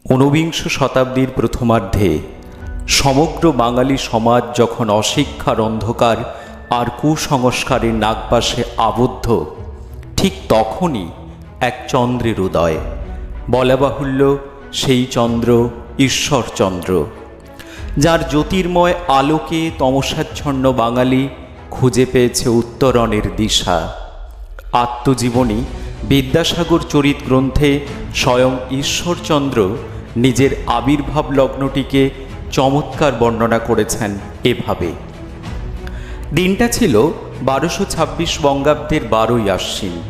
ঊনবিংশ শতাব্দীর প্রথমার্ধে সমগ্র বাঙালি সমাজ যখন অশিক্ষার অন্ধকার আর কুসংস্কারের নাগপাশে আবদ্ধ, ঠিক তখনই এক চন্দ্রের উদয়। বলা বাহুল্য সেই চন্দ্র ঈশ্বরচন্দ্র, যার জ্যোতির্ময় আলোকে তমসাচ্ছন্ন বাঙালি খুঁজে পেয়েছে উত্তরণের দিশা। আত্মজীবনী বিদ্যাসাগর চরিত গ্রন্থে স্বয়ং ঈশ্বরচন্দ্র নিজের আবির্ভাব লগ্নটিকে চমৎকার বর্ণনা করেছেন এভাবে। দিনটা ছিল 1226 বঙ্গাব্দের 12ই আশ্বিন,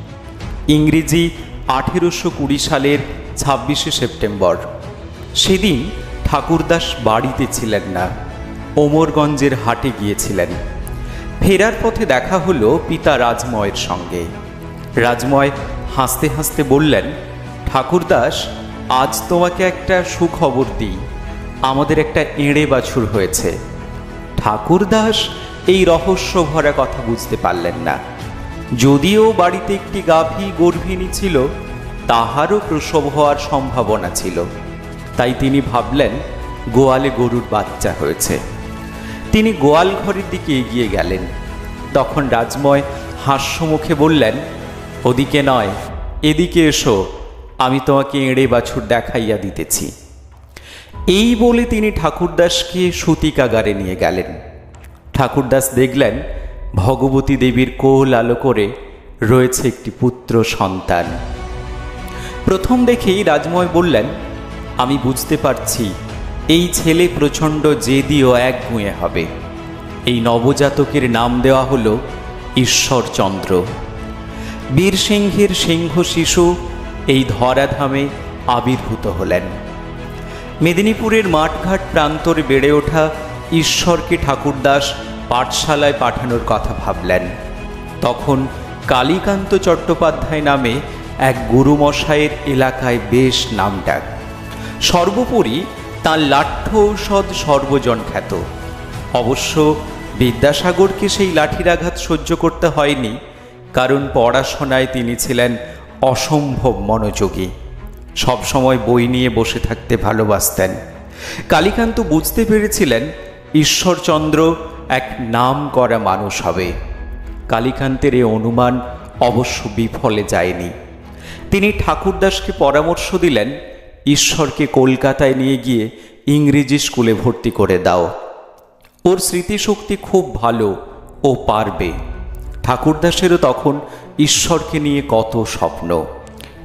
ইংরেজি 1820 সালের 26শে সেপ্টেম্বর। সেদিন ঠাকুরদাস বাড়িতে ছিলেন না, ওমরগঞ্জের হাটে গিয়েছিলেন। ফেরার পথে দেখা হলো পিতা রাজময়ের সঙ্গে। রাজময় হাসতে হাসতে বললেন, ঠাকুরদাস, আজ তোমাকে একটা সুখবর দিই, আমাদের একটা এঁড়ে বাছুর হয়েছে। ঠাকুরদাস এই রহস্য ভরা কথা বুঝতে পারলেন না। যদিও বাড়িতে একটি গাভী গর্ভিণী ছিল, তাহারও প্রসব হওয়ার সম্ভাবনা ছিল। তাই তিনি ভাবলেন গোয়ালে গরুর বাচ্চা হয়েছে। তিনি গোয়াল ঘরের দিকে এগিয়ে গেলেন। তখন রাজময় হাস্যমুখে বললেন, ওদিকে নয়, এদিকে এসো, আমি তোমাকে এঁড়ে বাছুর দেখাইয়া দিতেছি। এই বলে তিনি ঠাকুরদাসকে সূতিকাগারে নিয়ে গেলেন। ঠাকুরদাস দেখলেন ভগবতী দেবীর কোল আলো করে রয়েছে একটি পুত্র সন্তান। প্রথম দেখেই রাজময় বললেন, আমি বুঝতে পারছি এই ছেলে প্রচণ্ড জেদি ও একগুঁয়ে হবে। এই নবজাতকের নাম দেওয়া হলো ঈশ্বরচন্দ্র। বীরসিংহের সিংহ শিশু এই ধরাধামে আবির্ভূত হলেন। মেদিনীপুরের মাঠঘাট প্রান্তরে বেড়ে ওঠা ঈশ্বরকে ঠাকুরদাস পাঠশালায় পাঠানোর কথা ভাবলেন। তখন কালীকান্ত চট্টোপাধ্যায় নামে এক গুরুমশায়ের এলাকায় বেশ নামডাক। সর্বোপরি তাঁর লাঠ্য ঔষধ সর্বজন খ্যাত। অবশ্য বিদ্যাসাগরকে সেই লাঠির আঘাত সহ্য করতে হয়নি, কারণ পড়াশোনায় তিনি ছিলেন অসম্ভব মনোযোগী। সবসময় বই নিয়ে বসে থাকতে ভালোবাসতেন। কালীকান্ত বুঝতে পেরেছিলেন ঈশ্বরচন্দ্র এক নাম করা মানুষ হবে। কালীকান্তের এই অনুমান অবশ্য বিফলে যায়নি। তিনি ঠাকুরদাসকে পরামর্শ দিলেন, ঈশ্বরকে কলকাতায় নিয়ে গিয়ে ইংরেজি স্কুলে ভর্তি করে দাও। ওর স্মৃতিশক্তি খুব ভালো, ও পারবে। ঠাকুরদাসেরও তখন ঈশ্বরকে নিয়ে কত স্বপ্ন।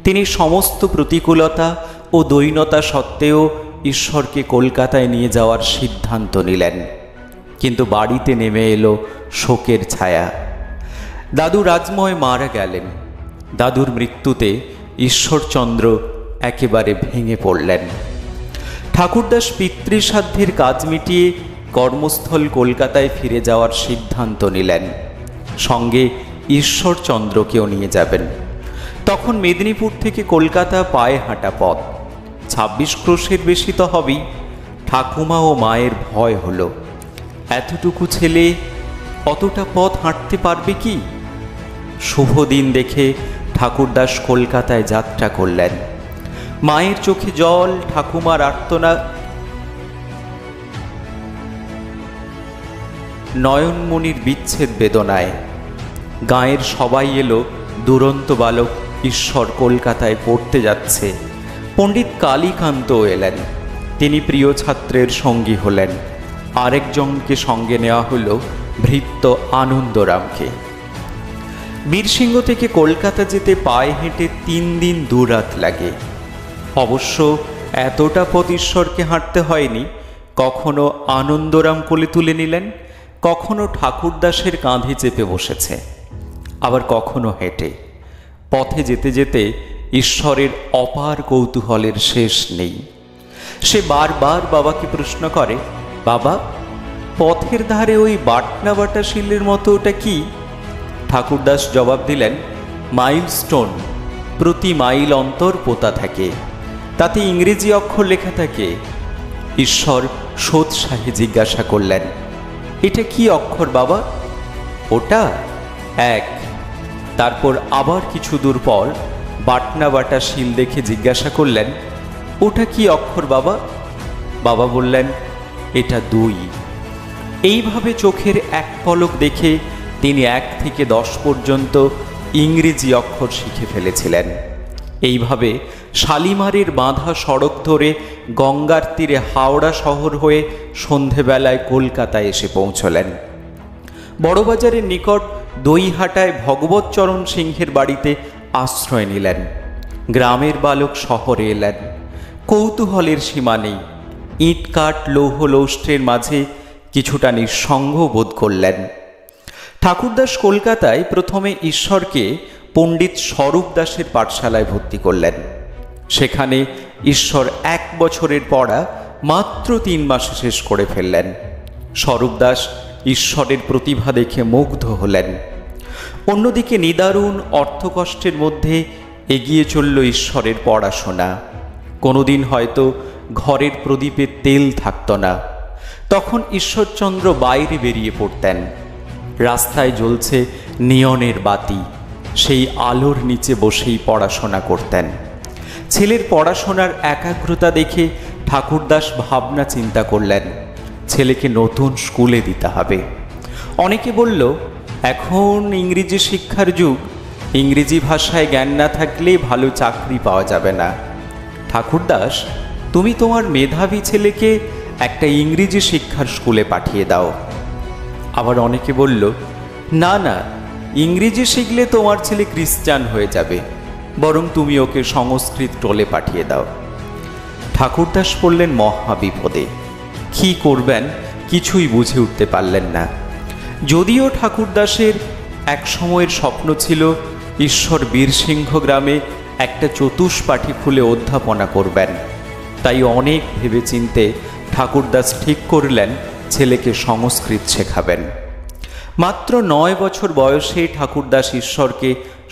তিনি সমস্ত প্রতিকূলতা ও দৈন্যতা সত্ত্বেও ঈশ্বরকে কলকাতায় নিয়ে যাওয়ার সিদ্ধান্ত নিলেন। কিন্তু বাড়িতে নেমে এলো শোকের ছায়া। দাদু রাজময় মারা গেলেন। দাদুর মৃত্যুতে ঈশ্বরচন্দ্র একেবারে ভেঙে পড়লেন। ঠাকুরদাস পিতৃসাধ্যের কাজ মিটিয়ে কর্মস্থল কলকাতায় ফিরে যাওয়ার সিদ্ধান্ত নিলেন। সঙ্গে ঈশ্বরচন্দ্রকেও নিয়ে যাবেন। তখন মেদিনীপুর থেকে কলকাতা পায়ে হাঁটা পথ, 26 ক্রোশের বেশি তো হবেই। ঠাকুমা ও মায়ের ভয় হলো, এতটুকু ছেলে অতটা পথ হাঁটতে পারবে কি? শুভ দিন দেখে ঠাকুরদাস কলকাতায় যাত্রা করলেন। মায়ের চোখে জল, ঠাকুমার আর্তনা, নয়নমণির বিচ্ছেদ বেদনায়। গাঁয়ের সবাই এলো, দুরন্ত বালক ঈশ্বর কলকাতায় পড়তে যাচ্ছে। পণ্ডিত কালীকান্তও এলেন। তিনি প্রিয় ছাত্রের সঙ্গী হলেন। আরেকজনকে সঙ্গে নেওয়া হলো ভৃত্য আনন্দরামকে। বীরসিংহ থেকে কলকাতা যেতে পায়ে হেঁটে 3 দিন 2 রাত লাগে। অবশ্য এতটা পথ ঈশ্বরকে হাঁটতে হয়নি। কখনো আনন্দরাম কোলে তুলে নিলেন, কখনো ঠাকুরদাসের কাঁধে চেপে বসেছে, আবার কখনো হেঁটে। পথে যেতে যেতে ঈশ্বরের অপার কৌতূহলের শেষ নেই। সে বারবার বাবাকে প্রশ্ন করে, বাবা, পথের ধারে ওই বাটনা বাটা শিলের মতো ওটা কি? ঠাকুরদাস জবাব দিলেন, মাইলস্টোন, প্রতি মাইল অন্তর পোতা থাকে, তাতে ইংরেজি অক্ষর লেখা থাকে। ঈশ্বর সোৎসাহে জিজ্ঞাসা করলেন, এটা কি অক্ষর বাবা? ওটা এক। তারপর আবার কিছু দূর পর বাটনা বাটা শিল দেখে জিজ্ঞাসা করলেন, ওটা কি অক্ষর বাবা? বাবা বললেন, এটা 2। এইভাবে চোখের এক পলক দেখে তিনি 1 থেকে 10 পর্যন্ত ইংরেজি অক্ষর শিখে ফেলেছিলেন। এইভাবে শালিমারের বাঁধা সড়ক ধরে গঙ্গার তীরে হাওড়া শহর হয়ে সন্ধেবেলায় কলকাতায় এসে পৌঁছলেন। বড়বাজারের নিকট দইহাটায় ভগবতচরণ সিংহের বাড়িতে আশ্রয় নিলেন। গ্রামের বালক শহরে এলেন। কৌতূহলের সীমা নেই। ইট কাঠ লৌহ লৌষ্টের মাঝে কিছুটা নিঃসঙ্গ বোধ করলেন। ঠাকুরদাস কলকাতায় প্রথমে ঈশ্বরকে পণ্ডিত স্বরূপ দাসের পাঠশালায় ভর্তি করলেন। সেখানে ঈশ্বর 1 বছরের পড়া মাত্র 3 মাসে শেষ করে ফেললেন। স্বরূপ দাস ঈশ্বরের প্রতিভা দেখে মুগ্ধ হলেন। অন্যদিকে নিদারুণ অর্থকষ্টের মধ্যে এগিয়ে চলল ঈশ্বরের পড়াশোনা। কোনোদিন হয়তো ঘরের প্রদীপে তেল থাকত না, তখন ঈশ্বরচন্দ্র বাইরে বেরিয়ে পড়তেন। রাস্তায় জ্বলছে নিয়নের বাতি, সেই আলোর নিচে বসেই পড়াশোনা করতেন। ছেলের পড়াশোনার একাগ্রতা দেখে ঠাকুরদাস ভাবনা চিন্তা করলেন, ছেলেকে নতুন স্কুলে দিতে হবে। অনেকে বলল, এখন ইংরেজি শিক্ষার যুগ, ইংরেজি ভাষায় জ্ঞান না থাকলে ভালো চাকরি পাওয়া যাবে না। ঠাকুরদাস, তুমি তোমার মেধাবী ছেলেকে একটা ইংরেজি শিক্ষার স্কুলে পাঠিয়ে দাও। আবার অনেকে বলল, না না, ইংরেজি শিখলে তোমার ছেলে খ্রিস্টান হয়ে যাবে, বরং তুমি ওকে সংস্কৃত টোলে পাঠিয়ে দাও। ঠাকুরদাস পড়লেন মহাবিপদে। কি করবেন কিছুই বুঝে উঠতে পারলেন না। যদিও ঠাকুরদাসের এক সময়ের স্বপ্ন ছিল ঈশ্বর বীরসিংহ গ্রামে একটা চতুষ্পাঠী খুলে অধ্যাপনা করবেন, তাই অনেক ভেবেচিন্তে ঠাকুরদাস ঠিক করলেন ছেলেকে সংস্কৃত শেখাবেন। মাত্র 9 বছর বয়সে ঠাকুরদাস ঈশ্বরকে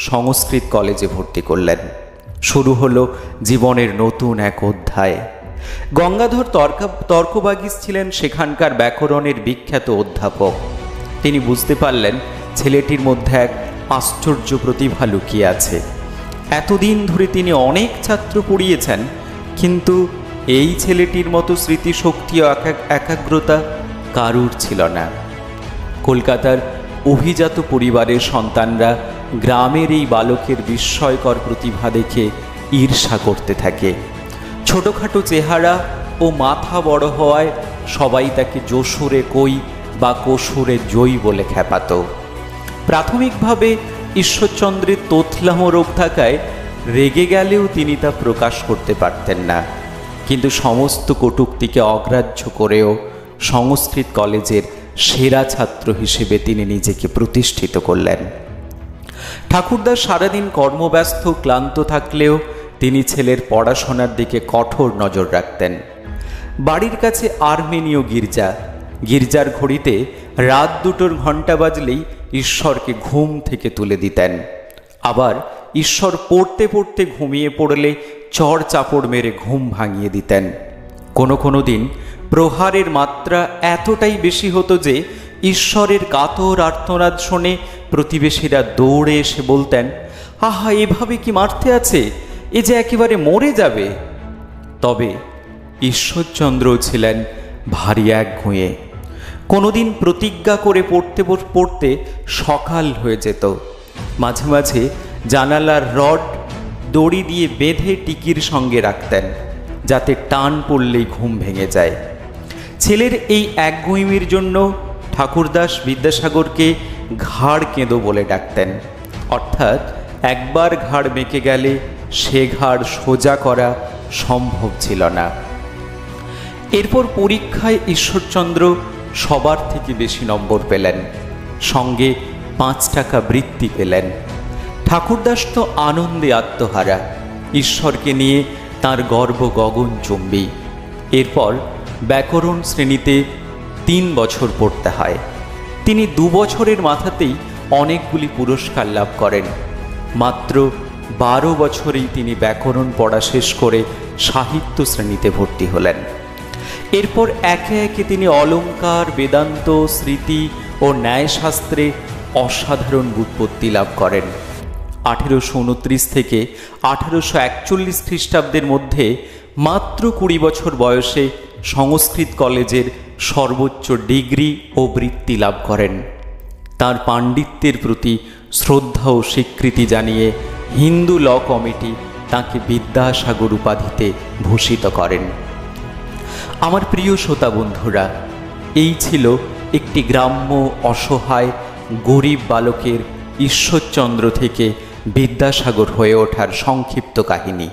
সংস্কৃত কলেজে ভর্তি করলেন। শুরু হলো জীবনের নতুন এক অধ্যায়। গঙ্গাধর তর্কবাগীশ ছিলেন সেখানকার ব্যাকরণের বিখ্যাত অধ্যাপক। তিনি বুঝতে পারলেন ছেলেটির মধ্যে এক আশ্চর্য প্রতিভা লুকিয়ে আছে। এতদিন ধরে তিনি অনেক ছাত্র পড়িয়েছেন, কিন্তু এই ছেলেটির মতো স্মৃতিশক্তি ও একাগ্রতা কারুর ছিল না। কলকাতার অভিজাত পরিবারের সন্তানরা গ্রামের এই বালকের বিস্ময়কর প্রতিভা দেখে ঈর্ষা করতে থাকে। ছোটোখাটো চেহারা ও মাথা বড় হওয়ায় সবাই তাকে যশোরে কই বা কসুরে জয়ী বলে খ্যাপাত। প্রাথমিকভাবে ঈশ্বরচন্দ্রের তোতলামো রোগ থাকায় রেগে গেলেও তিনি তা প্রকাশ করতে পারতেন না, কিন্তু সমস্ত কটূক্তিকে অগ্রাহ্য করেও সংস্কৃত কলেজের সেরা ছাত্র হিসেবে তিনি নিজেকে প্রতিষ্ঠিত করলেন। ঠাকুরদাস সারাদিন কর্মব্যস্ত ক্লান্ত থাকলেও তিনি ছেলের পড়াশোনার দিকে কঠোর নজর রাখতেন। বাড়ির কাছে আর্মেনীয় গির্জা, গির্জার ঘড়িতে রাত 2টোর ঘণ্টা বাজলেই ঈশ্বরকে ঘুম থেকে তুলে দিতেন। আবার ঈশ্বর পড়তে পড়তে ঘুমিয়ে পড়লে চড় চাপড় মেরে ঘুম ভাঙিয়ে দিতেন। কোনো দিন প্রহারের মাত্রা এতটাই বেশি হতো যে ঈশ্বরের কাতর আর্তনাদ শুনে প্রতিবেশীরা দৌড়ে এসে বলতেন, আহা, এভাবে কি মারতে আছে, এ যে একেবারে মরে যাবে। তবে ঈশ্বরচন্দ্র ছিলেন ভারী একগুঁয়ে। কোনোদিন প্রতিজ্ঞা করে পড়তে পড়তে সকাল হয়ে যেত। মাঝে মাঝে জানালার রড দড়ি দিয়ে বেঁধে টিকির সঙ্গে রাখতেন, যাতে টান পড়লেই ঘুম ভেঙে যায়। ছেলের এই একগুঁইমির জন্য ঠাকুরদাস বিদ্যাসাগরকে ঘাড় কেঁদো বলে ডাকতেন। অর্থাৎ একবার ঘাড় বেঁকে গেলে সে ঘাড় সোজা করা সম্ভব ছিল না। এরপর পরীক্ষায় ঈশ্বরচন্দ্র সবার থেকে বেশি নম্বর পেলেন, সঙ্গে 5 টাকা বৃত্তি পেলেন। ঠাকুরদাস তো আনন্দে আত্মহারা। ঈশ্বরকে নিয়ে তার গর্ব গগনচুম্বী। এরপর ব্যাকরণ শ্রেণীতে 3 বছর পড়তে হয়। তিনি 2 বছরের মাথাতেই অনেকগুলি পুরস্কার লাভ করেন। মাত্র 12 বছরেই তিনি ব্যাকরণ পড়া শেষ করে সাহিত্য শ্রেণীতে ভর্তি হলেন। এরপর একে একে তিনি অলঙ্কার, বেদান্ত, স্মৃতি ও ন্যায়শাস্ত্রে অসাধারণ ব্যুৎপত্তি লাভ করেন। 1829 থেকে 1841 খ্রিস্টাব্দের মধ্যে মাত্র 20 বছর বয়সে সংস্কৃত কলেজের সর্বোচ্চ ডিগ্রি ও বৃত্তি লাভ করেন। তার পাণ্ডিত্যের প্রতি শ্রদ্ধা ও স্বীকৃতি জানিয়ে হিন্দু ল কমিটি তাকে বিদ্যাসাগর উপাধিতে ভূষিত করেন। আমার প্রিয় শ্রোতা বন্ধুরা, এই ছিল একটি গ্রাম্য অসহায় গরিব বালকের ঈশ্বরচন্দ্র থেকে বিদ্যাসাগর হয়ে ওঠার সংক্ষিপ্ত কাহিনী।